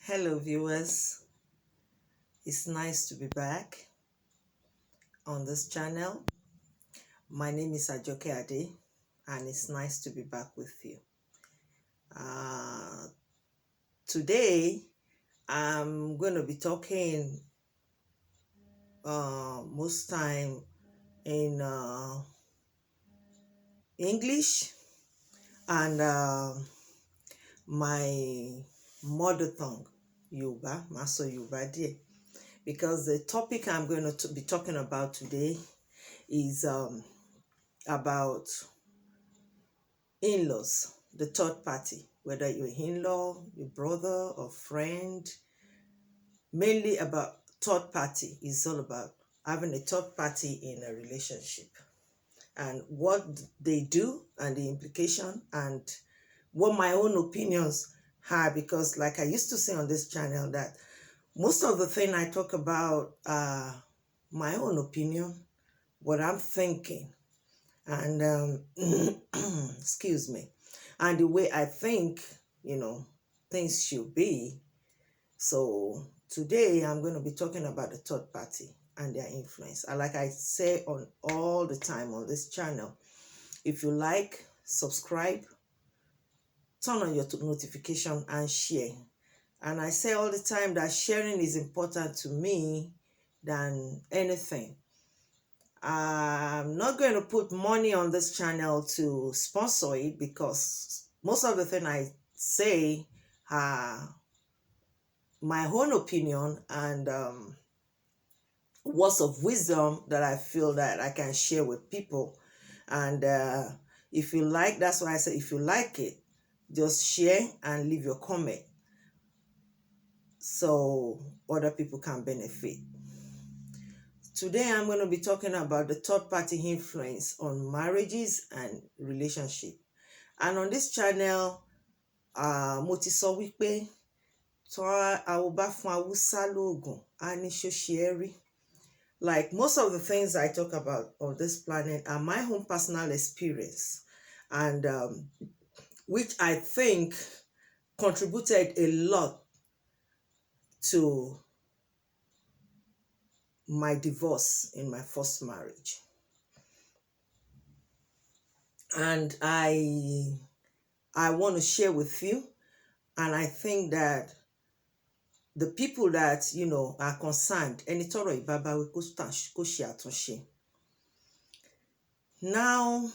Hello, viewers. It's nice to be back on this channel. My name is Ajoke Ade, and it's nice to be back with you. Uh, Today, I'm going to be talking most time in English and my mother tongue, Yoruba, Maso Yoruba dear. Because the topic I'm going to be talking about today is about in-laws, the third party, whether you're in-law, your brother or friend, mainly about third party. Is all about having a third party in a relationship and what they do and the implication and what my own opinions are, because like I used to say on this channel that most of the thing I talk about my own opinion, what I'm thinking, and excuse me, and the way I think, things should be. So today I'm going to be talking about the third party and their influence. And like I say on all the time on this channel, if you like, subscribe, turn on your notification and share. And I say all the time that sharing is important to me than anything. I'm not going to put money on this channel to sponsor it, because most of the thing I say are my own opinion and words of wisdom that I feel that I can share with people. And if you like, that's why I say if you like it, just share and leave your comment so other people can benefit. Today, I'm going to be talking about the third-party influence on marriages and relationship. And on this channel, mo ti sọ wípé tó a ò bá fún Haúsá lóògùn, á ní ṣó ṣe é rí. Like most of the things I talk about on this planet are my own personal experience, and which I think contributed a lot to my divorce in my first marriage. And I want to share with you, and I think that the people that are concerned, ẹni tọ́rọ̀ ìbábáwí kó ṣe àtúnṣe. Now,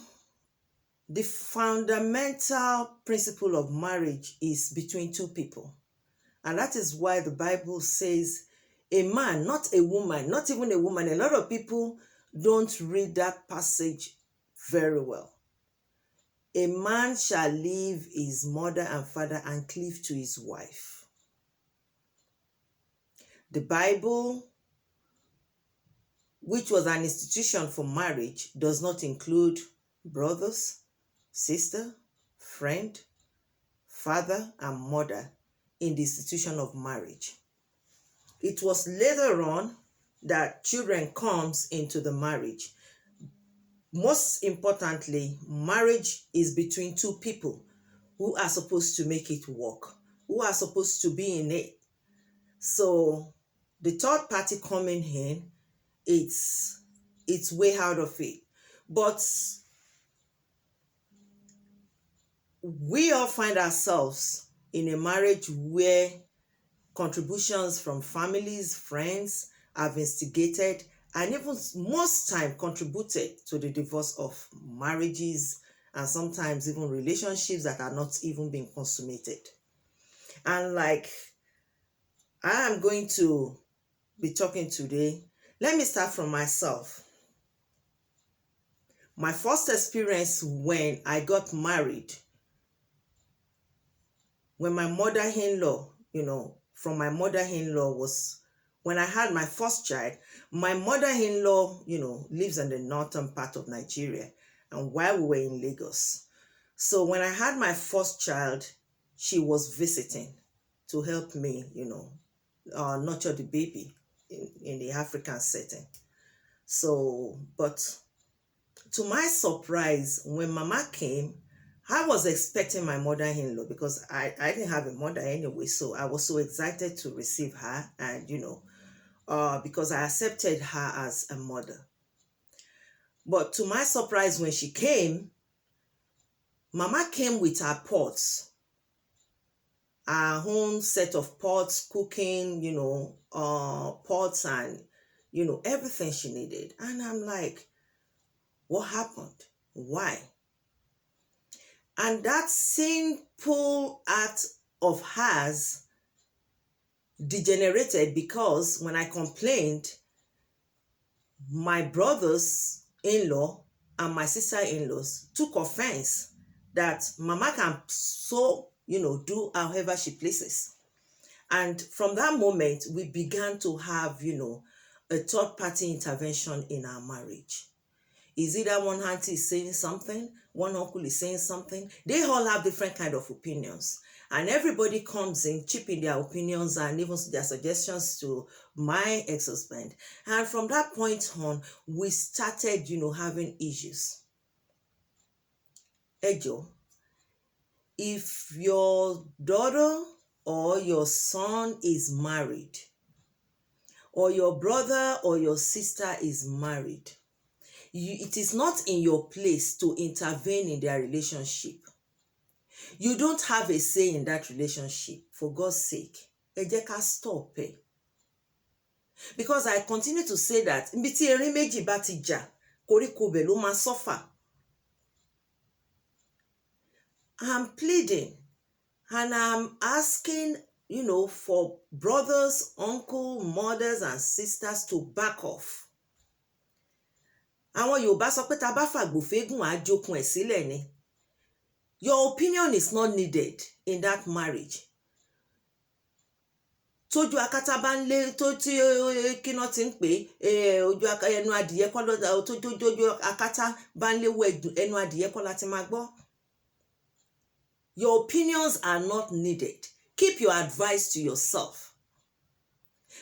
the fundamental principle of marriage is between two people, and that is why the Bible says a man, not a woman, not even a woman. A lot of people don't read that passage very well. A man shall leave his mother and father and cleave to his wife. The Bible, which was an institution for marriage, does not include brothers, sister, friend, father, and mother in the institution of marriage. It was later on that children comes into the marriage. Most importantly, marriage is between two people who are supposed to make it work, who are supposed to be in it. So the third party coming in, it's way out of it. But we all find ourselves in a marriage where contributions from families, friends have instigated and even most time contributed to the divorce of marriages and sometimes even relationships that are not even being consummated. And like I am going to be talking today, let me start from myself. My first experience when I got married, when my mother-in-law, from my mother-in-law was when I had my first child. My mother-in-law, lives in the northern part of Nigeria, and while we were in Lagos. So when I had my first child, she was visiting to help me, nurture the baby in the African setting. So, but to my surprise, when Mama came, I was expecting my mother-in-law because I didn't have a mother anyway, so I was so excited to receive her, and because I accepted her as a mother. But to my surprise, when she came, Mama came with her pots, her own set of pots, cooking, pots and, everything she needed. And I'm like, what happened? Why? And that simple act of hers degenerated because when I complained, my brothers in-law and my sister-in-laws took offense that Mama can do however she pleases. And from that moment, we began to have, a third-party intervention in our marriage. Is either one auntie is saying something, one uncle is saying something. They all have different kind of opinions. And everybody comes in, chipping their opinions and even their suggestions to my ex-husband. And from that point on, we started, having issues. Ejo, if your daughter or your son is married, or your brother or your sister is married, it is not in your place to intervene in their relationship. You don't have a say in that relationship. For God's sake, ẹ jẹ́ ká stop ẹ. Because I continue to say that níbi tí erin méjì bá ti jà, koríko bẹ̀ ló máa suffer. I'm pleading and I'm asking, for brothers, uncles, mothers, and sisters to back off. Àwọn Yorùbá sọ pé tá bá fàgbò fégùn á jókun ẹ̀ sílẹ̀ ni. Your opinion is not needed in that marriage. Tójú akátá bá ń lé tó tí kíná ti ń pè ojú ẹnu adìyẹ kọ́ lọ́dà tójú akátá bá ń léwọ́ ẹnu adìyẹ kọ́ láti máa gbọ́. Your opinions are not needed. Keep your advice to yourself.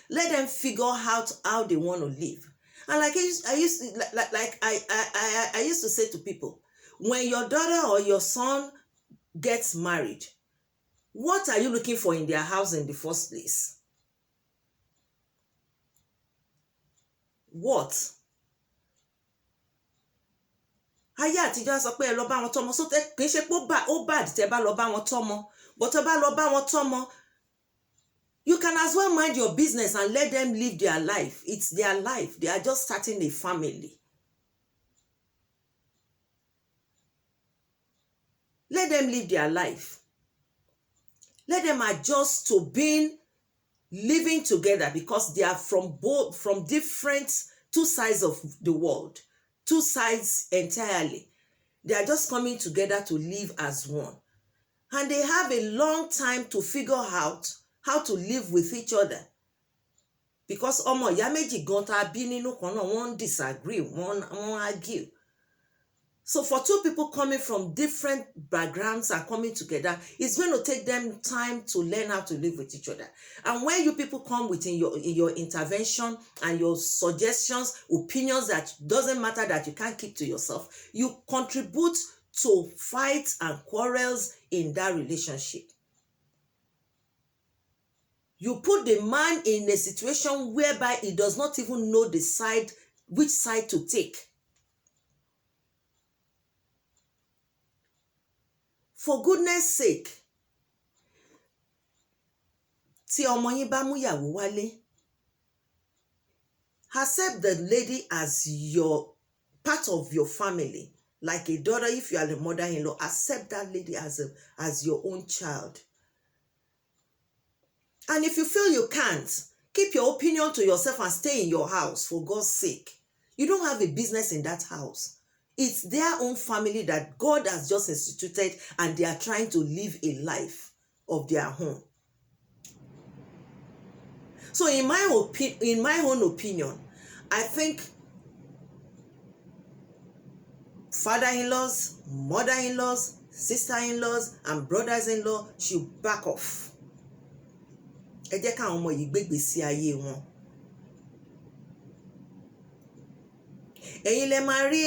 Let them figure out how they want to live. And like I used to say to people, when your daughter or your son gets married, what are you looking for in their house in the first place? What? Ayé àtijọ́ sọ pé ẹ lọ bá wọn tọ́mọ, so kì í ṣe pé ó bad tẹ́ bá lọ bá wọn tọ́mọ, but tẹ́ bá lọ bá wọn tọ́mọ, you can as well mind your business and let them live their life. It's their life. They are just starting a family. Let them live their life. Let them adjust to living together, because they are from different two sides of the world, two sides entirely. They are just coming together to live as one. And they have a long time to figure out how to live with each other. Because ọmọ ìyá méjì gan tá bí nínú kan náà wọ́n disagree, wọ́n argue. So for two people coming from different backgrounds and coming together, it's going to take them time to learn how to live with each other. And when you people come with your intervention and your suggestions, opinions that doesn't matter, that you can't keep to yourself, you contribute to fights and quarrels in that relationship. You put the man in a situation whereby he does not even know which side to take. For goodness sake, tí ọmọ yín bá mú ìyàwó wálé, accept the lady as your part of your family. Like a daughter, if you are the mother-in-law, accept that lady as your own child. And if you feel you can't, keep your opinion to yourself and stay in your house, for God's sake. You don't have a business in that house. It's their own family that God has just instituted, and they are trying to live a life of their own. So in my own opinion, I think father-in-laws, mother-in-laws, sister-in-laws, and brothers-in-law should back off. Ẹ jẹ́ káwọn ọmọ yìí gbégbèsí ayé wọn. ẹ̀yin lẹ máa rí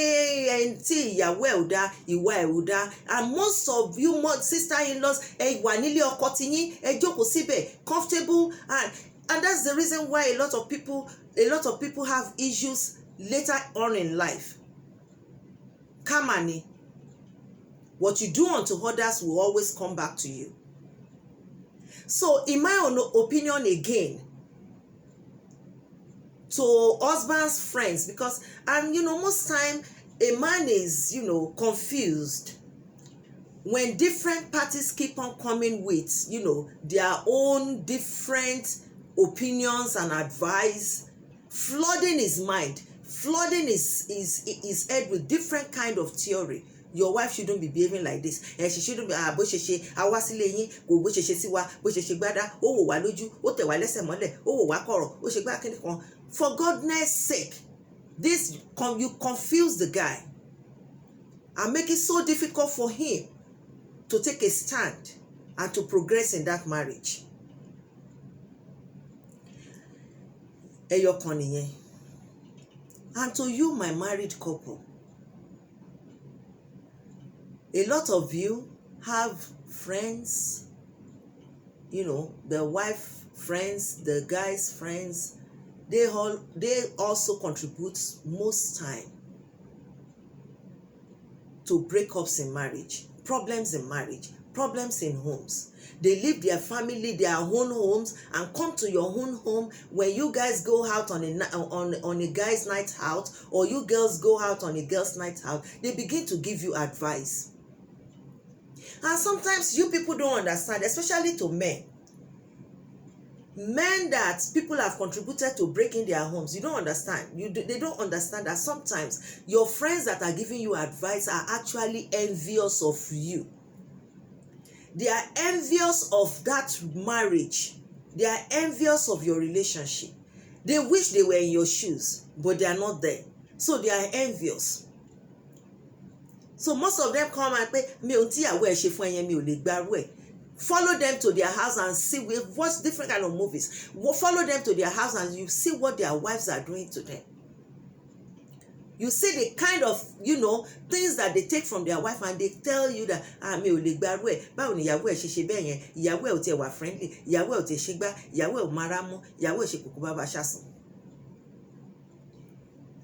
ẹni tí ìyàwó ẹ̀ ò dá ìwà ẹ̀ ò dá, and most of you sister-in-laws ẹ wà nílé ọkọ tiyín, ẹ jókòó síbẹ̀ comfortable, and that's the reason why a lot of people have issues later on in life. Karma ni. What you do unto others will always come back to you. So in my own opinion again, to husband's friends, because most time a man is confused when different parties keep on coming with their own different opinions and advice, flooding his mind, flooding his head with different kind of theory. Your wife shouldn't be behaving like this, and she shouldn't be bó ṣe ṣe àwa sílé yín kò bó ṣe ṣe sí wa bó ṣe ṣe gbádá ó wò wá lójú ó tẹ̀ wá lẹ́sẹ̀ mọ́lẹ̀ ó wò wá kọ̀rọ̀ ó ṣe gbá kíní kan. For goodness sake, you confuse the guy and make it so difficult for him to take a stand and to progress in that marriage. Ẹyọ kan nìyẹn. And to you, my married couple, a lot of you have friends, the wife friends, the guy's friends. They also contribute most time to breakups in marriage, problems in marriage, problems in homes. They leave their family, their own homes, and come to your own home when you guys go out on a guy's night out, or you girls go out on a girl's night out. They begin to give you advice. And sometimes you people don't understand, especially to men that people have contributed to breaking their homes. You don't understand. They don't understand that sometimes your friends that are giving you advice are actually envious of you. They are envious of that marriage. They are envious of your relationship. They wish they were in your shoes, but they are not there. So they are envious. So most of them come and say, mi ò tí àwọ̀ ẹ̀ ṣe fún ẹyẹn mi ò lè gbárù ẹ̀. Follow them to their house and see, watch different kind of movies. Follow them to their house and you see what their wives are doing to them. You see the kind of, things that they take from their wife, and they tell you that, mi ò lè gbárù ẹ̀, báwo ni ìyàwó ẹ̀ ṣe bẹ́ẹ̀ yẹn, ìyàwó ẹ̀ ò tiẹ̀ wà friendly, ìyàwó ẹ̀ ò tiẹ̀ ṣe gbá, ìyàwó ẹ̀ ò mara mọ́, ìyàwó ẹ̀ ṣe kòkó bàbá ṣàsùn.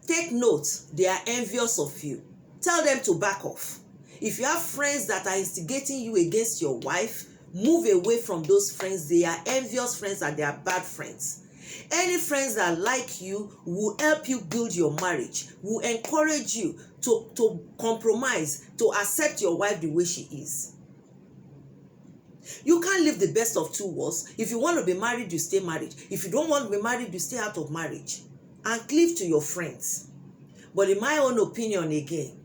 Take note, they are envious of you. Tell them to back off. If you have friends that are instigating you against your wife, move away from those friends. They are envious friends and they are bad friends. Any friends that like you will help you build your marriage, will encourage you to compromise, to accept your wife the way she is. You can't live the best of two worlds. If you want to be married, you stay married. If you don't want to be married, you stay out of marriage and cleave to your friends. But in my own opinion, again,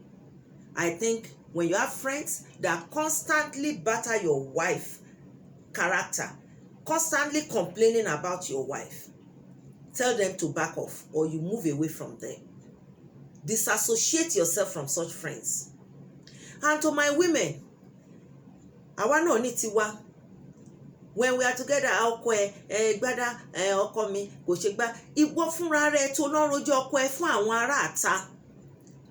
I think when you have friends that constantly batter your wife character, constantly complaining about your wife, tell them to back off or you move away from them. Disassociate yourself from such friends. And to my women, àwa náà ní tiwa. When we are together, ọkọ ẹ gbádá ọkọ mi kò ṣe gbá, ìwọ fúnra rẹ tó lọ rojọ́ ọkọ ẹ fún àwọn ará àta.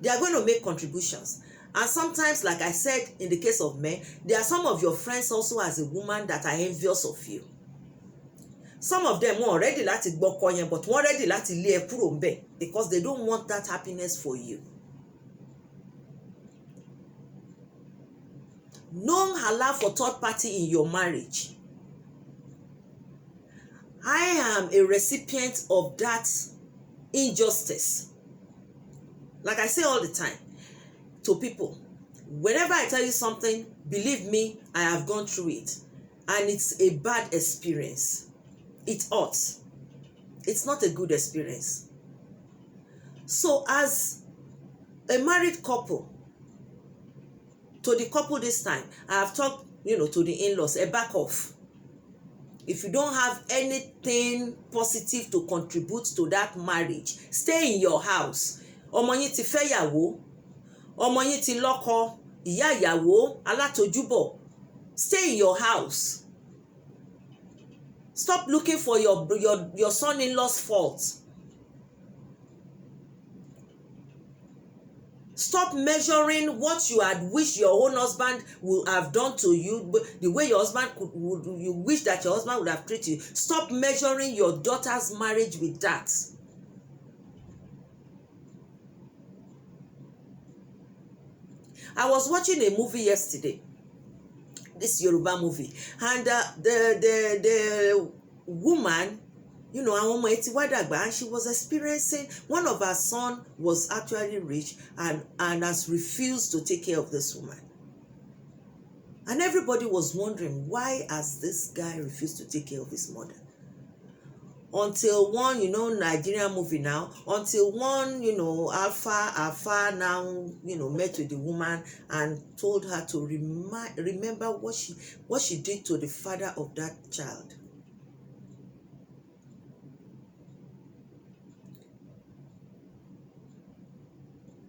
They are going to make contributions. And sometimes, like I said, in the case of men, there are some of your friends also as a woman that are envious of you. Some of them wọ́n ready láti gbọ́kọ yẹn, but wọ́n ready láti lé ẹ kúrò ńbẹ̀ because they don't want that happiness for you. Don't allow for third party in your marriage. I am a recipient of that injustice. Like I say all the time to people, whenever I tell you something, believe me, I have gone through it. And it's a bad experience. It hurts. It's not a good experience. So as a married couple, to the couple this time, I have talked, to the in-laws, back off. If you don't have anything positive to contribute to that marriage, stay in your house. Ọmọ yín ti fẹ́ yàwó, ọmọ yín ti lọ́kọ, ìyá ìyàwó alátojúbọ̀. Stay in your house. Stop looking for your son-in-law's fault. Stop measuring what you had wished your own husband would have done to you, the way your husband you wish that your husband would have treated you. Stop measuring your daughter's marriage with that. I was watching a movie yesterday, this Yoruba movie, and the woman, you know, àwọn ọmọ ẹ̀ ti wá dàgbà, and she was experiencing, one of her son was actually rich and has refused to take care of this woman. And everybody was wondering, why has this guy refused to take care of his mother? Until one, you know, Nigerian movie now, until one, you know, Alpha now, you know, met with the woman and told her to remember what she did to the father of that child.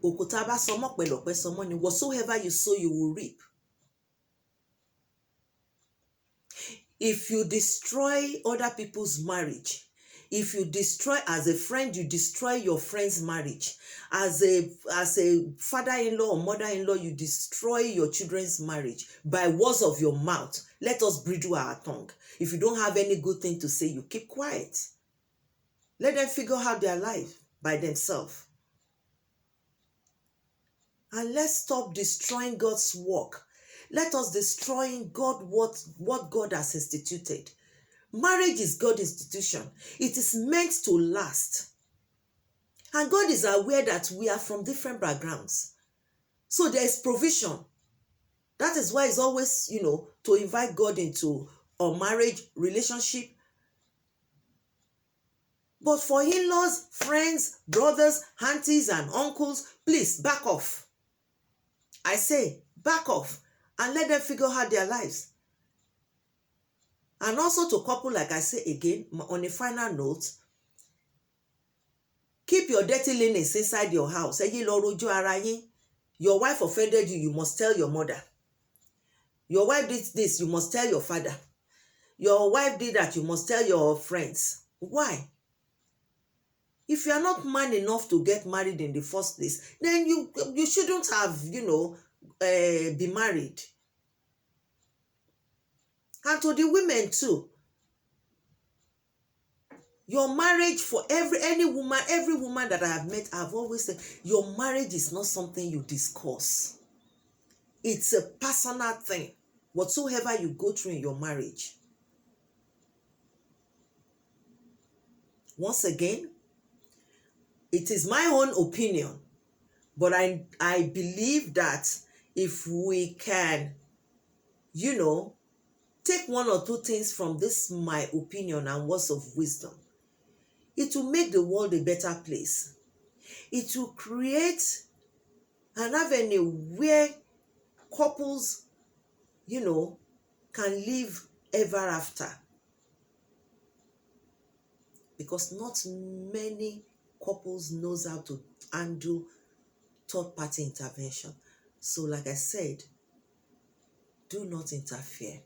Okutaba somo pelope somo ni, whatsoever you sow, you will reap. If you destroy other people's marriage, if you destroy, as a friend, you destroy your friend's marriage. As a father-in-law or mother-in-law, you destroy your children's marriage by words of your mouth. Let us bridle our tongue. If you don't have any good thing to say, you keep quiet. Let them figure out their life by themselves. And let's stop destroying God's work. Let us destroy what God has instituted. Marriage is God's institution. It is meant to last. And God is aware that we are from different backgrounds. So there is provision. That is why it's always, you know, to invite God into a marriage relationship. But for in-laws, friends, brothers, aunties, and uncles, please back off. I say, back off and let them figure out their lives. And also to couple, like I say again, on a final note, keep your dirty linens inside your house. Your wife offended you, you must tell your mother. Your wife did this, you must tell your father. Your wife did that, you must tell your friends. Why? If you are not man enough to get married in the first place, then you shouldn't have, you know, be married. And to the women too, your marriage, for every woman that I have met, I've always said, your marriage is not something you discuss. It's a personal thing, whatsoever you go through in your marriage. Once again, it is my own opinion, but I believe that if we can, you know, take one or two things from this, my opinion and words of wisdom, it will make the world a better place. It will create an avenue where couples, you know, can live ever after. Because not many couples knows how to handle third-party intervention. So like I said, do not interfere.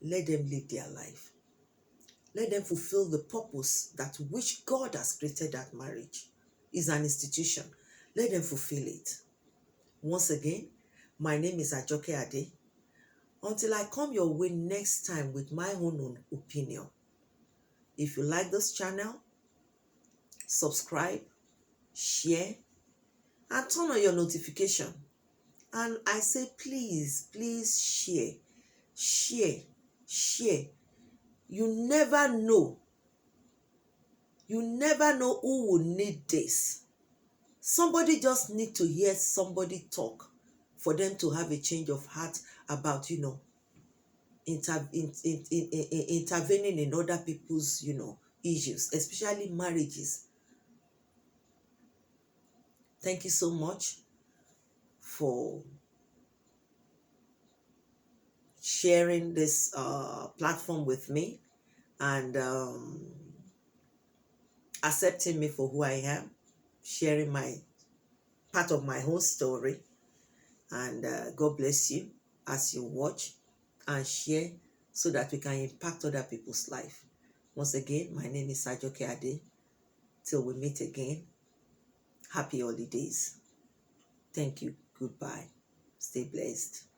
Let them live their life. Let them fulfill the purpose that which God has created that marriage. Is an institution. Let them fulfill it. Once again, my name is Ajoke Ade. Until I come your way next time with my own opinion. If you like this channel, subscribe, share, and turn on your notification. And I say, please share. You never know who will need this. Somebody just need to hear somebody talk for them to have a change of heart about, you know, intervening in other people's, you know, issues, especially marriages. Thank you so much for sharing this platform with me and accepting me for who I am, sharing my part of my whole story. And God bless you as you watch and share so that we can impact other people's life. Once again, my name is Ajoke Ade. Till we meet again, happy holidays. Thank you. Goodbye. Stay blessed.